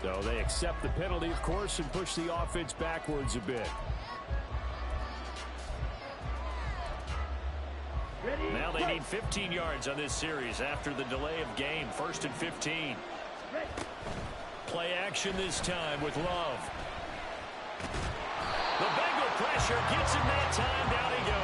So they accept the penalty, of course, and push the offense backwards a bit. Now they need 15 yards on this series after the delay of game. 1st and 15. Play action this time with Love. The Bengal pressure gets him that time. Down he goes.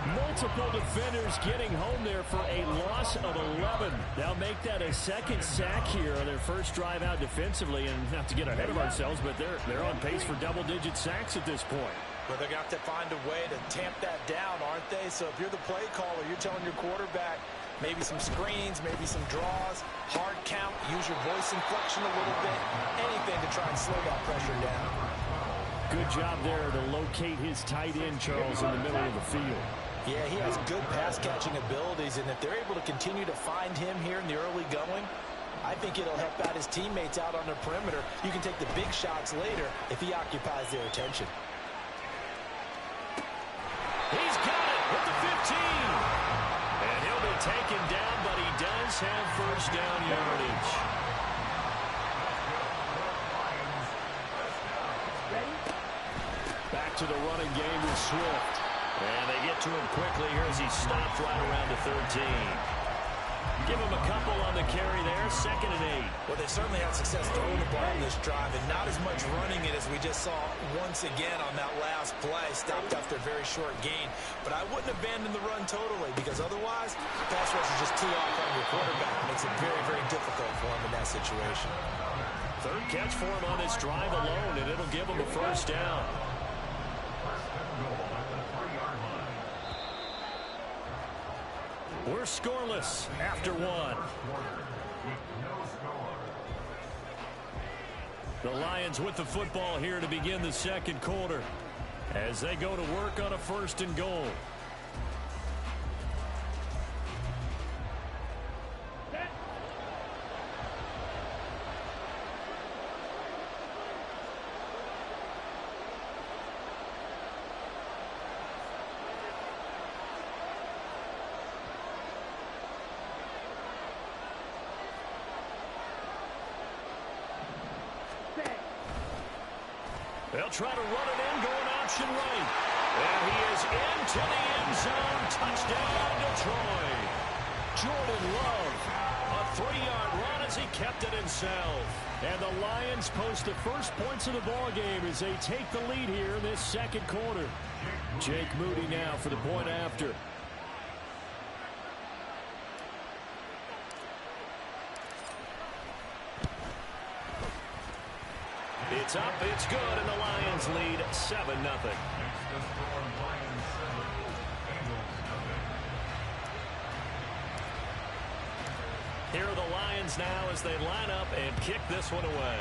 Multiple defenders getting home there for a loss of 11. They'll make that a second sack here on their first drive out defensively. And not to get ahead of ourselves, but they're on pace for double-digit sacks at this point. But they're going to have to find a way to tamp that down, aren't they? So if you're the play caller, you're telling your quarterback maybe some screens, maybe some draws, hard count, use your voice inflection a little bit, anything to try and slow that pressure down. Good job there to locate his tight end, Charles, in the middle of the field. Yeah, he has good pass-catching abilities, and if they're able to continue to find him here in the early going, I think it'll help out his teammates out on the perimeter. You can take the big shots later if he occupies their attention. He's got it with the 15. And he'll be taken down, but he does have first down yardage. Back to the running game with Swift. And they get to him quickly here as he stopped right around the 13. Give him a couple on the carry there. 2nd and 8. Well, they certainly had success throwing the ball in this drive, and not as much running it as we just saw once again on that last play. Stopped after a very short gain. But I wouldn't abandon the run totally, because otherwise, pass rush is just too off on your quarterback. It makes it very, very difficult for him in that situation. 3rd catch for him on this drive alone, and it'll give him a first down. We're scoreless after 1. The Lions with the football here to begin the 2nd quarter as they go to work on a 1st and goal. They'll try to run it in, going option right. And he is into the end zone. Touchdown, Detroit. Jordan Love, a 3-yard run as he kept it himself. And the Lions post the first points of the ball game as they take the lead here in this 2nd quarter. Jake Moody now for the point after. It's up, it's good, and the Lions lead 7-0. Here are the Lions now as they line up and kick this one away.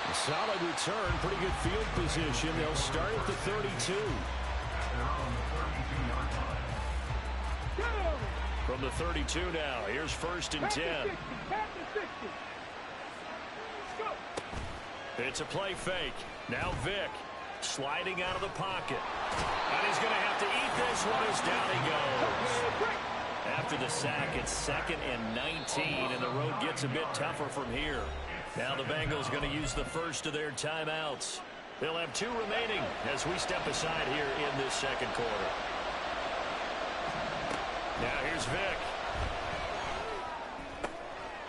A solid return, pretty good field position. They'll start at the 32. From the 32 now, here's 1st and 10. It's a play fake. Now Vick sliding out of the pocket. And he's going to have to eat this one as down he goes. After the sack, it's 2nd and 19, and the road gets a bit tougher from here. Now the Bengals going to use the first of their timeouts. They'll have 2 remaining as we step aside here in this 2nd quarter. Now here's Vick.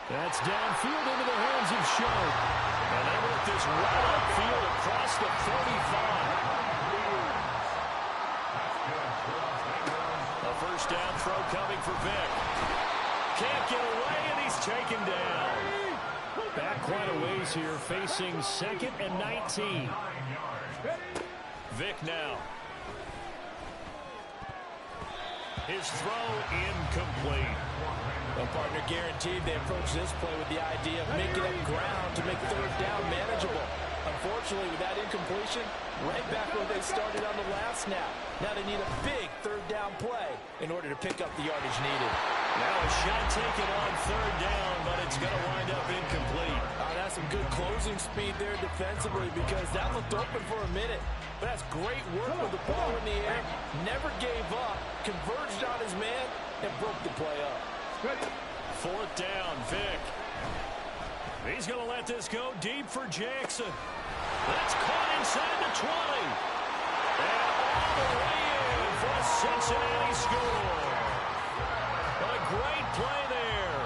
That's downfield into the hands of Sharp. And they work this right upfield across the 35. A first down throw coming for Vick. Can't get away, and he's taken down. Back quite a ways here, facing 2nd and 19. Vick now. His throw incomplete. Well, partner, guaranteed they approach this play with the idea of making up ground to make 3rd down manageable. Unfortunately, with that incompletion, right back where they started on the last snap. Now they need a big 3rd down play in order to pick up the yardage needed. Now a shot taken on 3rd down, but it's going to wind up incomplete. That's some good closing speed there defensively because that looked open for a minute. But that's great work with the ball in the air. Never gave up, converged on his man, and broke the play up. Fourth down, Vic. He's going to let this go deep for Jackson. That's caught inside the 20. And all the way in for a Cincinnati score. A great play there.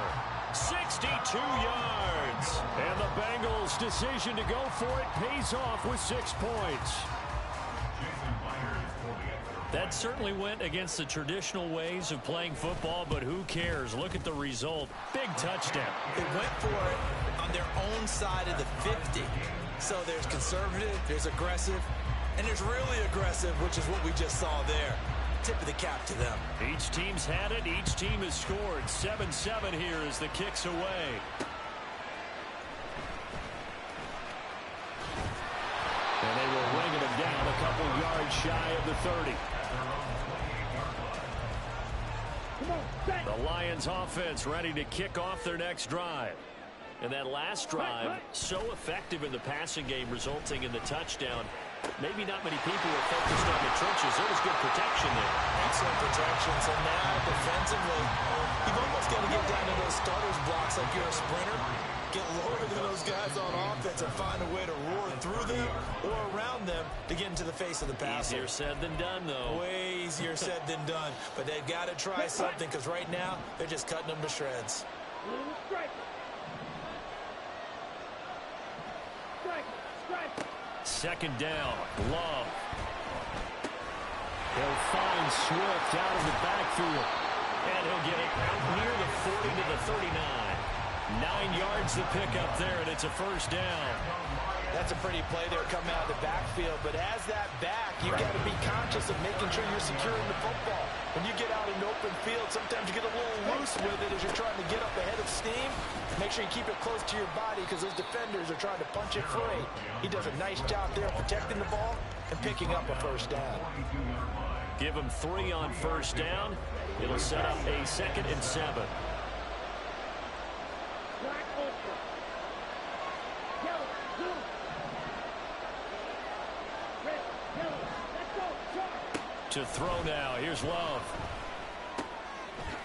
62 yards. And the Bengals' decision to go for it pays off with 6 points. That certainly went against the traditional ways of playing football, but who cares? Look at the result. Big touchdown. They went for it on their own side of the 50. So there's conservative, there's aggressive, and there's really aggressive, which is what we just saw there. Tip of the cap to them. Each team's had it. Each team has scored. 7-7 here as the kick's away. And they were ringing him down a couple yards shy of the 30. The Lions offense ready to kick off their next drive. And that last drive, so effective in the passing game, resulting in the touchdown. Maybe not many people were focused on the trenches. There was good protection there. Excellent protection. So now, defensively, you've almost got to get down to those starters blocks like you're a sprinter. Get lower than those guys on offense and find a way to roar through them or around them to get into the face of the passer. Easier said than done, though. Way easier said than done. But they've got to try something because right now, they're just cutting them to shreds. Second down, Love. He'll find Swift out of the backfield. And he'll get it out near the 40 to the 39. 9 yards to pick up there, and it's a first down. That's a pretty play there coming out of the backfield. But as that back, you've got to be conscious of making sure you're securing the football. When you get out in open field, sometimes you get a little loose with it as you're trying to get up ahead of steam. Make sure you keep it close to your body because those defenders are trying to punch it free. He does a nice job there protecting the ball and picking up a first down. Give him 3 on first down. It'll set up a 2nd and 7. To throw now. Here's Love.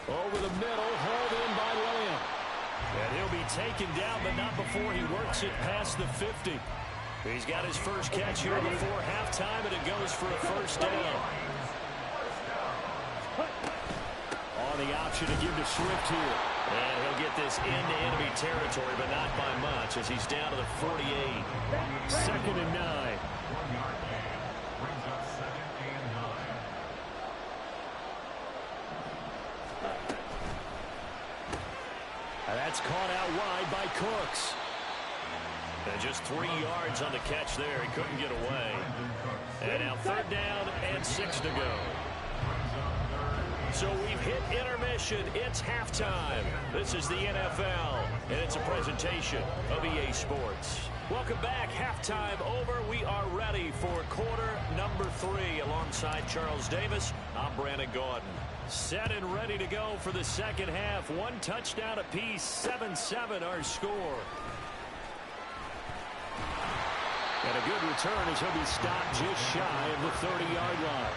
Over the middle, hauled in by Lamb. And he'll be taken down, but not before he works it past the 50. He's got his first catch here before halftime, and it goes for a first down. On the option to give to Swift here. And he'll get this into enemy territory, but not by much as he's down to the 48. 2nd and 9. That's caught out wide by Cooks. And just 3 yards on the catch there. He couldn't get away. And now 3rd down and 6 to go. So we've hit intermission. It's halftime. This is the NFL, and it's a presentation of EA Sports. Welcome back. Halftime over. We are ready for quarter number 3 alongside Charles Davis. I'm Brandon Gaudin. Set and ready to go for the second half. 1 touchdown apiece. 7-7 our score. And a good return as he'll be stopped just shy of the 30-yard line.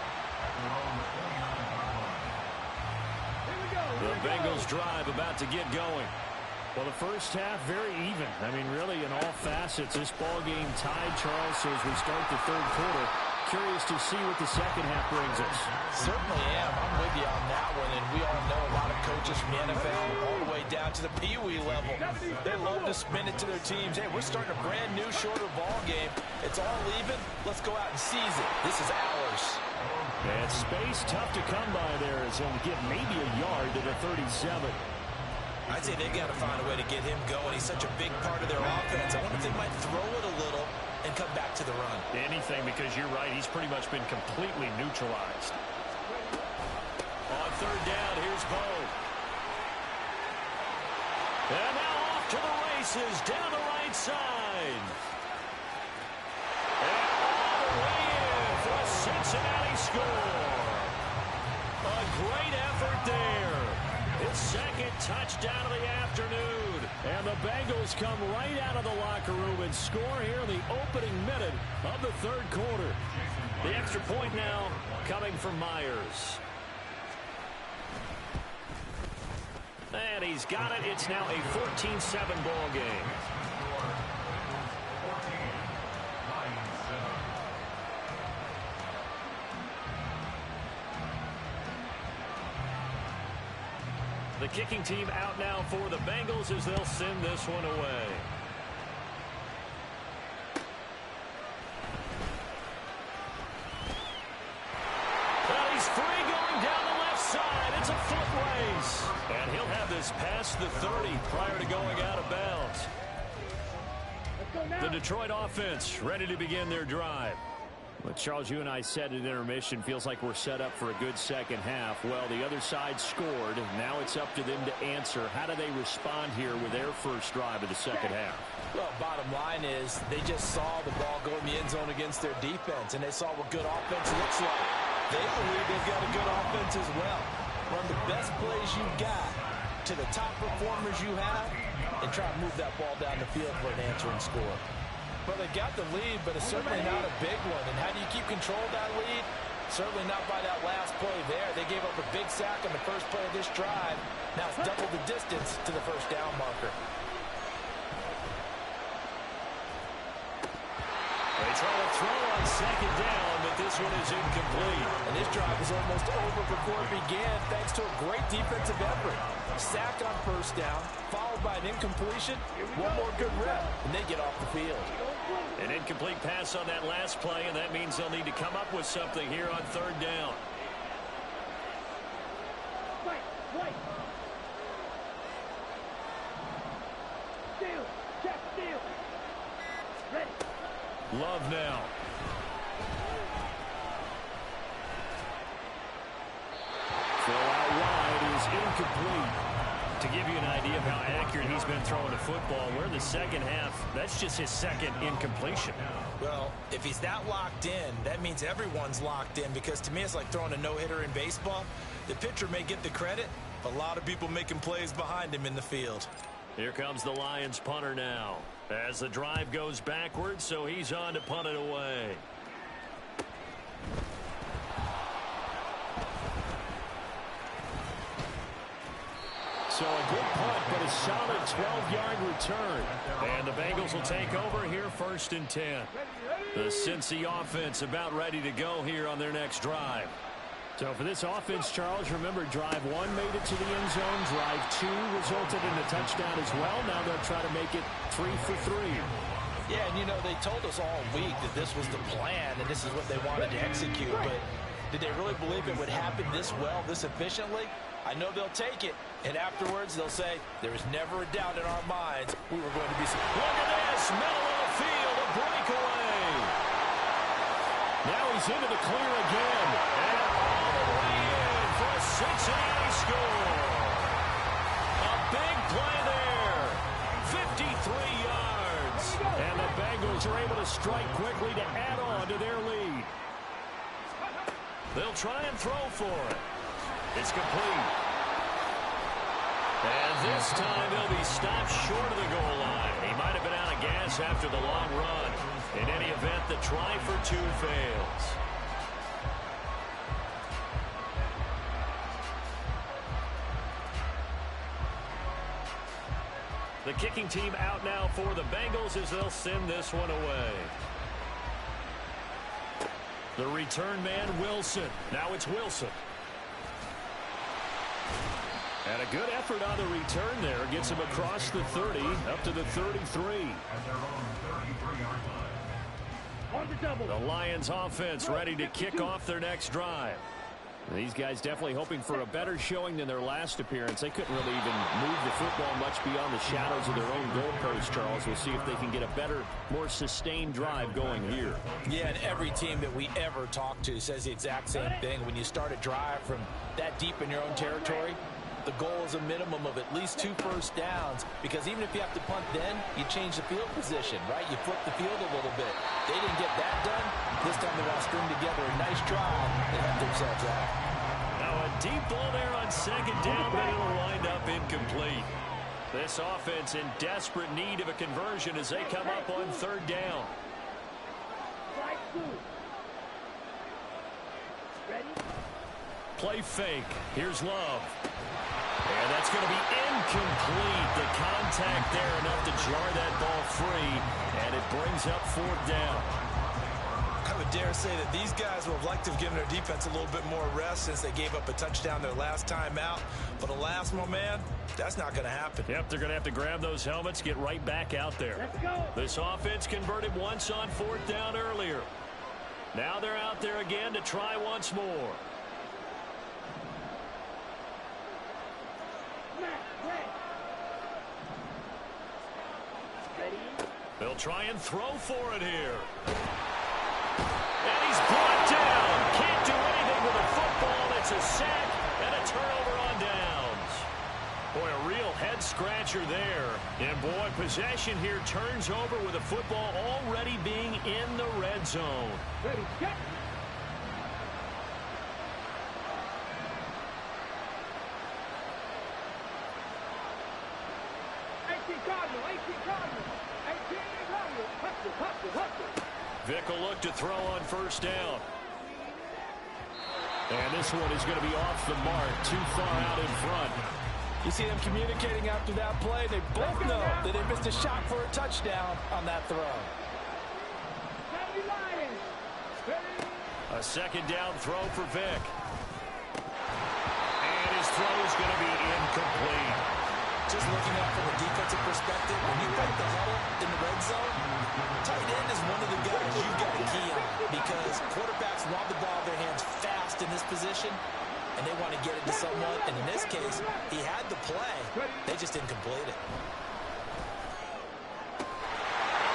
The Bengals drive about to get going. Well, the first half, very even. I mean, really, in all facets, this ball game tied, Charles. So as we start the 3rd quarter, curious to see what the second half brings us. Certainly am. I'm with you on that one. And we all know a lot of coaches from the NFL all the way down to the Pee-wee level. They love to spin it to their teams. Hey, we're starting a brand new, shorter ball game. It's all even. Let's go out and seize it. This is ours. And space tough to come by there as he'll get maybe a yard to the 37. I'd say they've got to find a way to get him going. He's such a big part of their offense. I wonder if they might throw it a little and come back to the run. Anything, because you're right. He's pretty much been completely neutralized. On 3rd down, here's Bo. And now off to the races down the right side. And all the way in for a Cincinnati score. A great effort there. His second touchdown of the afternoon. And the Bengals come right out of the locker room and score here in the opening minute of the third quarter. The extra point now coming from Myers. And he's got it. It's now a 14-7 ball game. The kicking team out now for the Bengals as they'll send this one away. Well, he's free going down the left side. It's a foot race. And he'll have this past the 30 prior to going out of bounds. The Detroit offense ready to begin their drive. Well, Charles, you and I said at intermission, feels like we're set up for a good second half. Well, the other side scored. Now it's up to them to answer. How do they respond here with their first drive of the second half? Well, bottom line is they just saw the ball go in the end zone against their defense, and they saw what good offense looks like. They believe they've got a good offense as well. Run the best plays you've got to the top performers you have and try to move that ball down the field for an answering score. Well, they got the lead, but it's certainly not a big one. And how do you keep control of that lead? Certainly not by that last play there. They gave up a big sack on the first play of this drive. Now it's double the distance to the first down marker. They try to throw on second down, but this one is incomplete. And this drive was almost over before it began thanks to a great defensive effort. Sack on first down, followed by an incompletion. One more good rep, and they get off the field. An incomplete pass on that last play, and that means they'll need to come up with something here on third down. Steal, check, steal. Ready. Love now. Throw out wide is incomplete. To give you an idea of how accurate he's been throwing the football, we're in the second half. That's just his second incompletion. Well, if he's that locked in, that means everyone's locked in, because to me it's like throwing a no-hitter in baseball. The pitcher may get the credit. A lot of people making plays behind him in the field. Here comes the Lions punter now. As the drive goes backwards, so he's on to punt it away. So a good punt, but a solid 12-yard return. And the Bengals will take over here first and 10. The Cincy offense about ready to go here on their next drive. So for this offense, Charles, remember drive 1 made it to the end zone. Drive 2 resulted in a touchdown as well. Now they'll try to make it 3 for 3. Yeah, and you know, they told us all week that this was the plan and this is what they wanted to execute. But did they really believe it would happen this well, this efficiently? I know they'll take it, and afterwards they'll say, there was never a doubt in our minds we were going to be... Look at this, middle of the field, a breakaway. Now he's into the clear again. And all the way in for a Cincinnati score. A big play there. 53 yards. And the Bengals are able to strike quickly to add on to their lead. They'll try and throw for it. It's complete. And this time they'll be stopped short of the goal line. He might have been out of gas after the long run. In any event, the try for 2 fails. The kicking team out now for the Bengals as they'll send this one away. The return man, Wilson. Now it's Wilson. And a good effort on the return there. Gets him across the 30, up to the 33. The Lions offense ready to kick off their next drive. These guys definitely hoping for a better showing than their last appearance. They couldn't really even move the football much beyond the shadows of their own goalpost, Charles. We'll see if they can get a better, more sustained drive going here. Yeah, and every team that we ever talk to says the exact same thing. When you start a drive from that deep in your own territory, the goal is a minimum of at least 2 first downs, because even if you have to punt then, you change the field position, right? You flip the field a little bit. They didn't get that done. This time they want to string together a nice drive and help themselves out. Now a Deep ball there on second down, but it'll wind up incomplete. This offense in desperate need of a conversion as they come up on third down. Play fake. Here's Love. And that's going to be incomplete. The contact there enough to jar that ball free, and it brings up fourth down. I would dare say that these guys would have liked to have given their defense a little bit more rest since they gave up a touchdown their last time out. But alas, my man, that's not going to happen. Yep, they're going to have to grab those helmets, get right back out there. Let's go. This offense converted once on fourth down earlier. Now they're out there again to try once more. They'll try and throw for it here. And he's brought down. Can't do anything with the football. It's a sack and a turnover on downs. Boy, a real head-scratcher there. And, boy, possession here turns over with the football already being in the red zone. Ready, get. Vick will look to throw on first down. And this one is going to be off the mark, too far out in front. You see them communicating after that play. They both know that they missed a shot for a touchdown on that throw. A second down throw for Vick. And his throw is going to be incomplete. Just looking at it from a defensive perspective, when you break the huddle in the red zone, tight end is one of the guys you've got to key on because quarterbacks want the ball in their hands fast in this position, and they want to get it to someone. And in this case, he had the play. They just didn't complete it.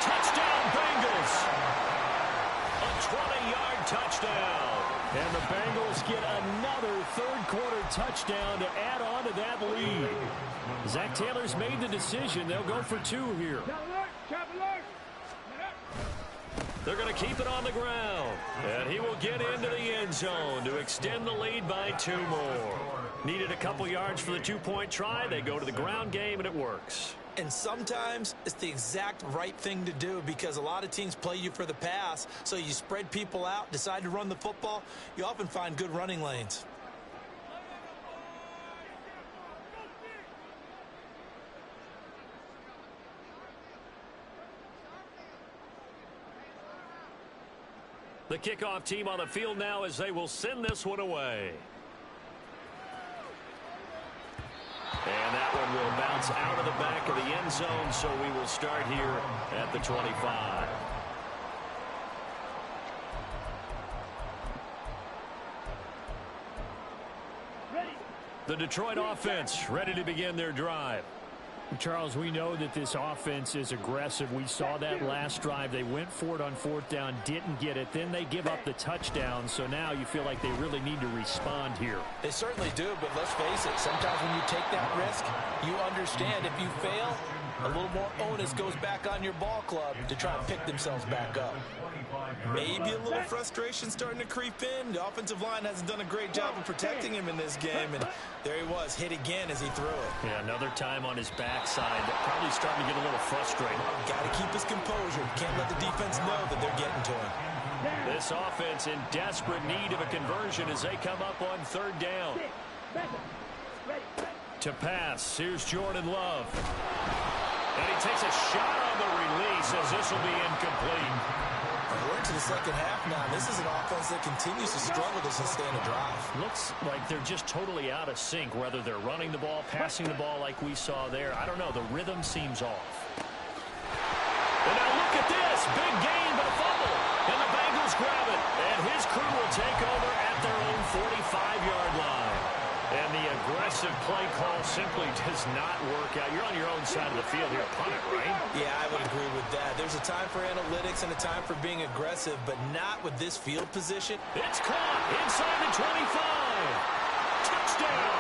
Touchdown, Bengals! A 20-yard touchdown. And the Bengals get another third-quarter touchdown to add on to that lead. Zach Taylor's made the decision. They'll go for two here. They're going to keep it on the ground. And he will get into the end zone to extend the lead by two more. Needed a couple yards for the two-point try. They go to the ground game, and it works. And sometimes it's the exact right thing to do because a lot of teams play you for the pass. So you spread people out, decide to run the football. You often find good running lanes. The kickoff team on the field now as they will send this one away. And that one will bounce out of the back of the end zone, so we will start here at the 25. The Detroit offense ready to begin their drive. Charles, we know that this offense is aggressive. We saw that last drive. They went for it on fourth down, didn't get it. Then they give up the touchdown. So now you feel like they really need to respond here. They certainly do, but let's face it. Sometimes when you take that risk, you understand if you fail, a little more onus goes back on your ball club to try and pick themselves back up. Maybe a little frustration starting to creep in. The offensive line hasn't done a great job of protecting him in this game, and there he was, hit again as he threw it. Yeah, another time on his backside. Probably starting to get a little frustrated. Got to keep his composure. Can't let the defense know that they're getting to him. This offense in desperate need of a conversion as they come up on third down. To pass, here's Jordan Love. And he takes a shot on the release as this will be incomplete. We're into the second half now. This is an offense that continues to struggle to sustain a drive. Looks like they're just totally out of sync, whether they're running the ball, passing the ball like we saw there. I don't know. The rhythm seems off. And now look at this. Big gain, but a fumble. And the Bengals grab it. And his crew will take over at their own 45-yard line. And the aggressive play call simply does not work out. You're on your own side of the field here. Punt it, right? Yeah, I would agree with that. There's a time for analytics and a time for being aggressive, but not with this field position. It's caught inside the 25. Touchdown.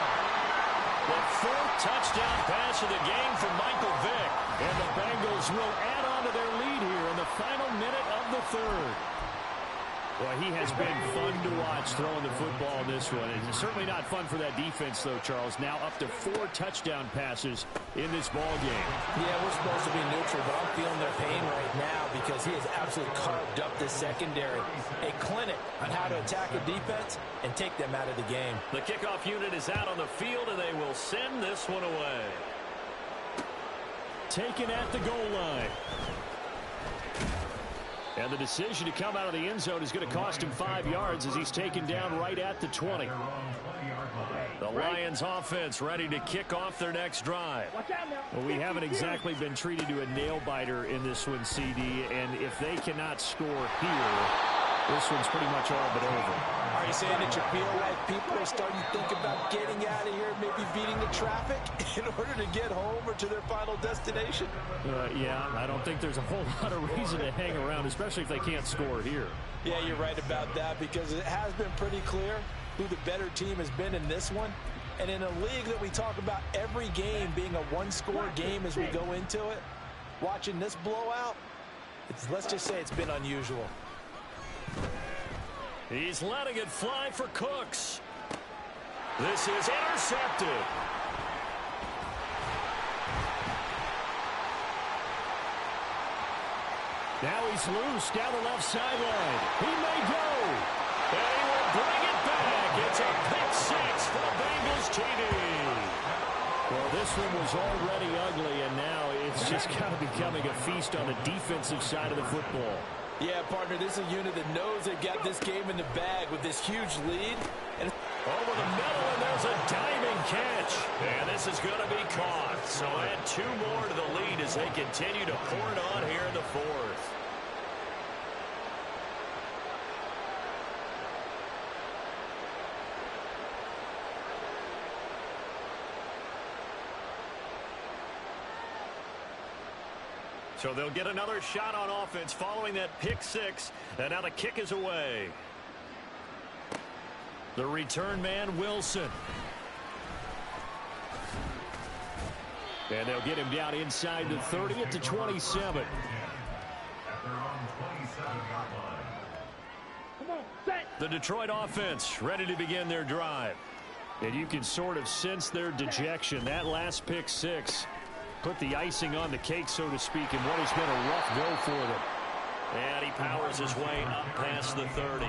The fourth touchdown pass of the game for Michael Vick. And the Bengals will add on to their lead here in the final minute of the third. Well, he has been fun to watch throwing the football in this one. It's certainly not fun for that defense, though, Charles. Now up to 4 touchdown passes in this ball game. Yeah, we're supposed to be neutral, but I'm feeling their pain right now because he has absolutely carved up this secondary. A clinic on how to attack a defense and take them out of the game. The kickoff unit is out on the field, and they will send this one away. Taken at the goal line. And the decision to come out of the end zone is going to cost him 5 yards as he's taken down right at the 20. The Lions offense ready to kick off their next drive. Well, we haven't exactly been treated to a nail-biter in this one, CD, and if they cannot score here, this one's pretty much all but over. Are you saying that you feel like people are starting to think about getting out of here, maybe beating the traffic in order to get home or to their final destination? Yeah, I don't think there's a whole lot of reason to hang around, especially if they can't score here. Yeah, you're right about that because it has been pretty clear who the better team has been in this one. And in a league that we talk about every game being a one-score game as we go into it, watching this blowout, let's just say it's been unusual. He's letting it fly for Cooks. This is intercepted. Now he's loose down the left sideline. He may go. And he will bring it back. It's a pick 6 for the Bengals TD. Well, this one was already ugly, and now it's just kind of becoming a feast on the defensive side of the football. Yeah, partner, this is a unit that knows they've got this game in the bag with this huge lead. And over the middle, and there's a diving catch. And this is going to be caught. So add 2 more to the lead as they continue to pour it on here in the 4th. So they'll get another shot on offense following that pick 6. And now the kick is away. The return man, Wilson. And they'll get him down inside the 30 at the 27. The Detroit offense ready to begin their drive. And you can sort of sense their dejection. That last pick 6 put the icing on the cake, so to speak, in what has been a rough go for them. And he powers his way up past the 30.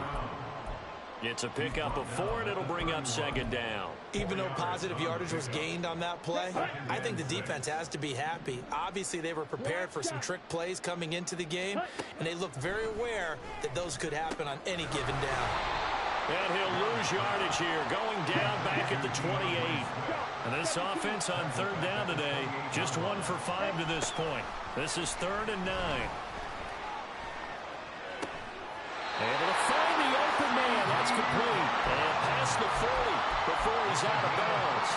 It's a pickup of 4, and it'll bring up 2nd down. Even though positive yardage was gained on that play, I think the defense has to be happy. Obviously, they were prepared for some trick plays coming into the game, and they looked very aware that those could happen on any given down. And he'll lose yardage here, going down back at the 28. And this offense on 3rd down today, just 1 for 5 to this point. This is 3rd and 9. Able to find the open man. That's complete. And past the 40 before he's out of bounds.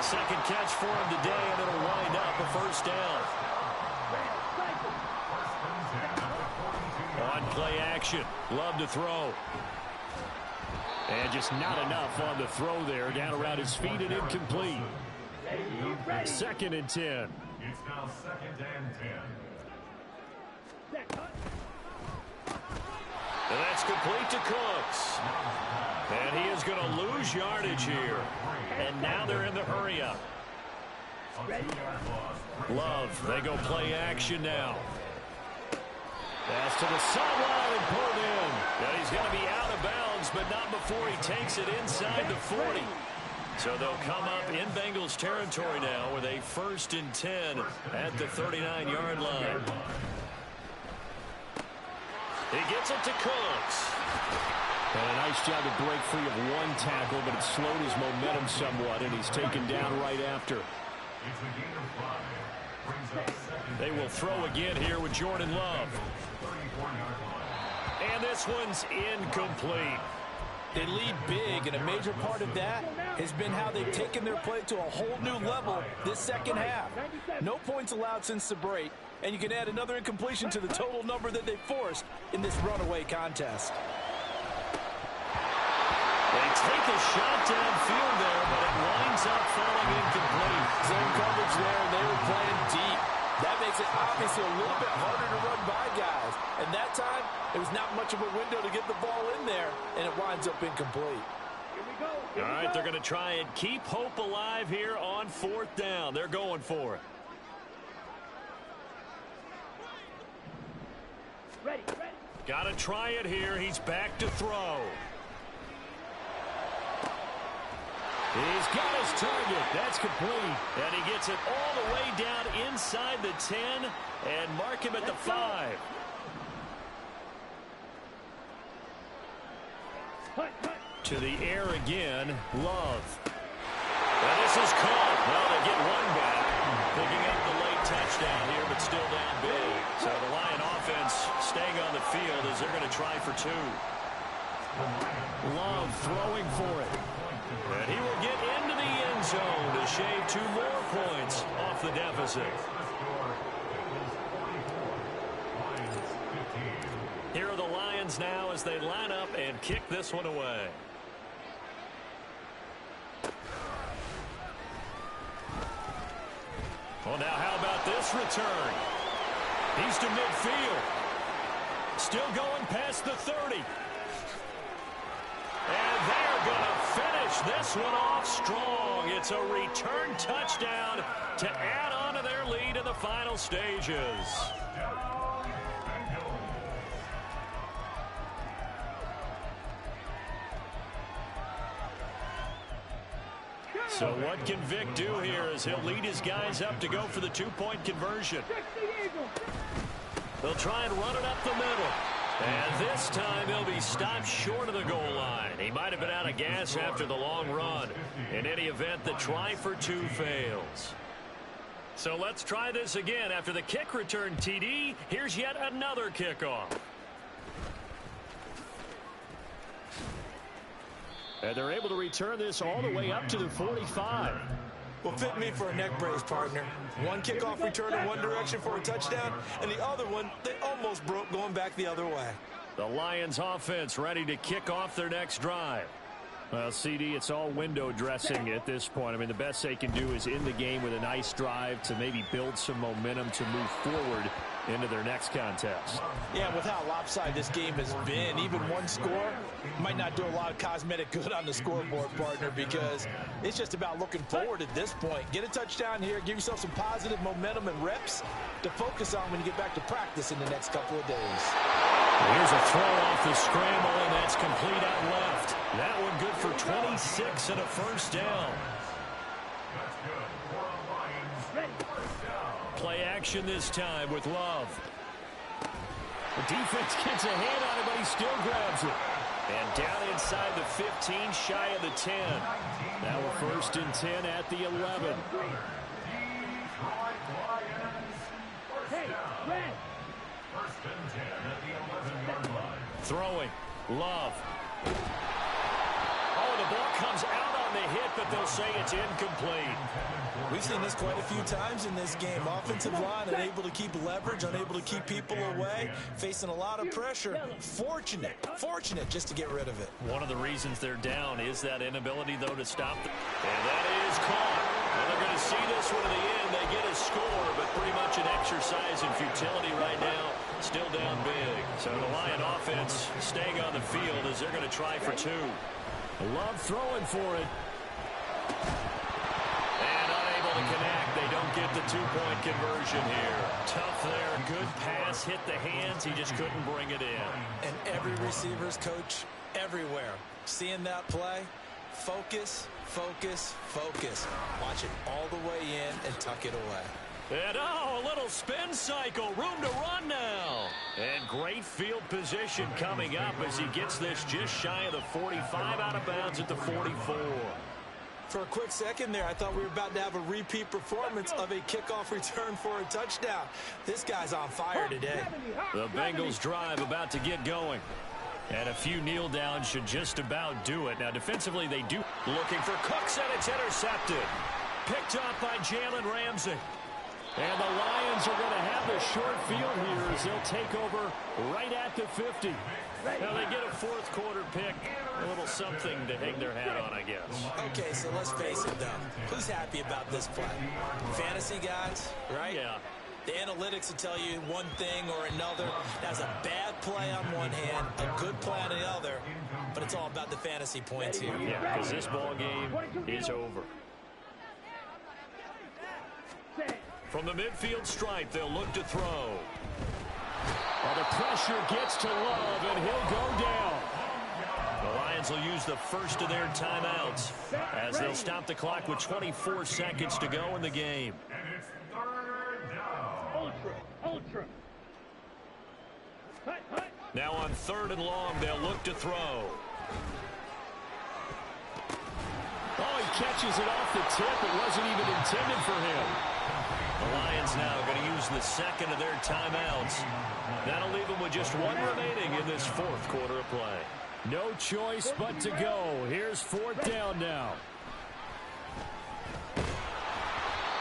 2nd catch for him today, and it'll wind up a 1st down. On play action. Love to throw. And just not enough on the throw there. Down around his feet and incomplete. 2nd and 10. It's now 2nd and 10. And that's complete to Cooks. And he is going to lose yardage here. And now they're in the hurry-up. Love, they go play action now. Pass to the sideline and pulled in. And he's going to be out of bounds, but not before he takes it inside the 40. So they'll come up in Bengals territory now with a 1st and 10 at the 39-yard line. He gets it to Cooks. And a nice job to break free of 1 tackle, but it slowed his momentum somewhat, and he's taken down right after. They will throw again here with Jordan Love. And this one's incomplete. They lead big, and a major part of that has been how they've taken their play to a whole new level this 2nd half. No points allowed since the break, and you can add another incompletion to the total number that they forced in this runaway contest. They take a shot downfield there, but it winds up falling incomplete. Zone coverage there, and they were playing deep. That makes it obviously a little bit harder to run by guys. And that time, there was not much of a window to get the ball in there, and it winds up incomplete. All right, they're going to try and keep hope alive here on 4th down. They're going for it. Ready. Got to try it here. He's back to throw. He's got his target. That's complete. And he gets it all the way down inside the 10 and mark him at the 5. To the air again, Love. And this is caught. Well, they get one back. Picking up the late touchdown here, but still down big. So the Lion offense staying on the field as they're going to try for 2. Love throwing for it. And he will get into the end zone to shave 2 more points off the deficit. Here are the Lions now as they line up and kick this one away. Well, now how about this return? He's to midfield. Still going past the 30. And they're going to finish this one off strong. It's a return touchdown to add on to their lead in the final stages. So what can Vic do here as he'll lead his guys up to go for the 2-point conversion? They'll try and run it up the middle. And this time he'll be stopped short of the goal line. He might have been out of gas after the long run. In any event, the try for 2 fails. So let's try this again. After the kick return TD, here's yet another kickoff. And they're able to return this all the way up to the 45. Well, fit me for a neck brace, partner. One kickoff return in one direction for a touchdown, and the other one, they almost broke going back the other way. The Lions offense ready to kick off their next drive. Well, CD, it's all window dressing at this point. I mean, the best they can do is in the game with a nice drive to maybe build some momentum to move forward into their next contest. Yeah, with how lopsided this game has been, even one score might not do a lot of cosmetic good on the scoreboard, partner, because it's just about looking forward at this point. Get a touchdown here, give yourself some positive momentum and reps to focus on when you get back to practice in the next couple of days. Here's a throw off the scramble, and that's complete out left. That one good for 26 and a first down. Play action this time with Love. The defense gets a hand on it, but he still grabs it. And down inside the 15, shy of the 10. Now we're 1st and 10 at the 11. Hey, Red. Throwing. Love. Oh, the ball comes out on the hit, but they'll say it's incomplete. We've seen this quite a few times in this game. Offensive line unable to keep leverage, unable to keep people away, facing a lot of pressure. Fortunate just to get rid of it. One of the reasons they're down is that inability, though, to stop them. And that is caught. Well, they're going to see this one in the end. They get a score, but pretty much an exercise in futility right now. Still down big. So the Lion offense staying on the field as they're going to try for 2. Love throwing for it. And unable to connect. They don't get the 2-point conversion here. Tough there. Good pass. Hit the hands. He just couldn't bring it in. And every receiver's coach everywhere. Seeing that play, focus, focus, focus. Watch it all the way in and tuck it away. And a little spin cycle. Room to run now. And great field position coming up as he gets this just shy of the 45, out of bounds at the 44. For a quick second there, I thought we were about to have a repeat performance of a kickoff return for a touchdown. This guy's on fire today. The Bengals drive about to get going. And a few kneel downs should just about do it. Now, defensively, they do. Looking for Cooks, and it's intercepted. Picked up by Jalen Ramsey. And the Lions are going to have the short field here as they'll take over right at the 50. Now they get a 4th quarter pick. A little something to hang their hat on, I guess. Okay, so let's face it, though. Who's happy about this play? Fantasy guys, right? Yeah. The analytics will tell you one thing or another. That's a bad play on one hand, a good play on the other, but it's all about the fantasy points here. Yeah, because this ball game is over. From the midfield stripe, they'll look to throw. Well, the pressure gets to Love, and he'll go down. The Lions will use the first of their timeouts as they'll stop the clock with 24 seconds to go in the game. And it's third down. Ultra. Hut. Now on 3rd and long, they'll look to throw. Oh, he catches it off the tip. It wasn't even intended for him. The Lions now going to use the second of their timeouts. That'll leave them with just one remaining in this 4th quarter of play. No choice but to go. Here's 4th down now.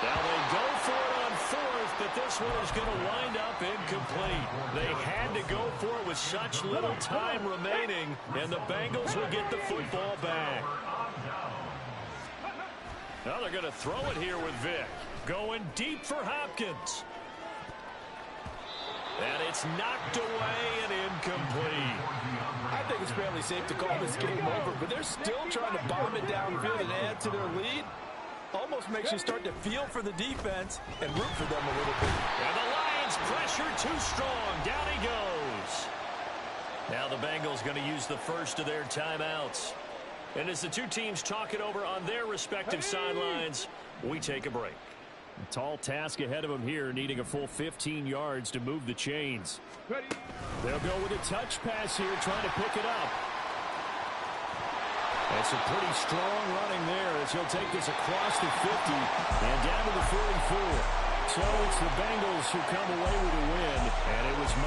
Now they go for it on 4th, but this one is going to wind up incomplete. They had to go for it with such little time remaining, and the Bengals will get the football back. Now they're going to throw it here with Vic. Going deep for Hopkins. And it's knocked away and incomplete. I think it's fairly safe to call this game over, but they're still trying to bomb it downfield and add to their lead. Almost makes you start to feel for the defense and root for them a little bit. And the Lions pressure too strong. Down he goes. Now the Bengals going to use the first of their timeouts. And as the two teams talk it over on their respective sidelines, we take a break. A tall task ahead of them here, needing a full 15 yards to move the chains. They'll go with a touch pass here, trying to pick it up. That's a pretty strong running there as he'll take this across the 50 and down to the 44. So it's the Bengals who come away with a win, and it was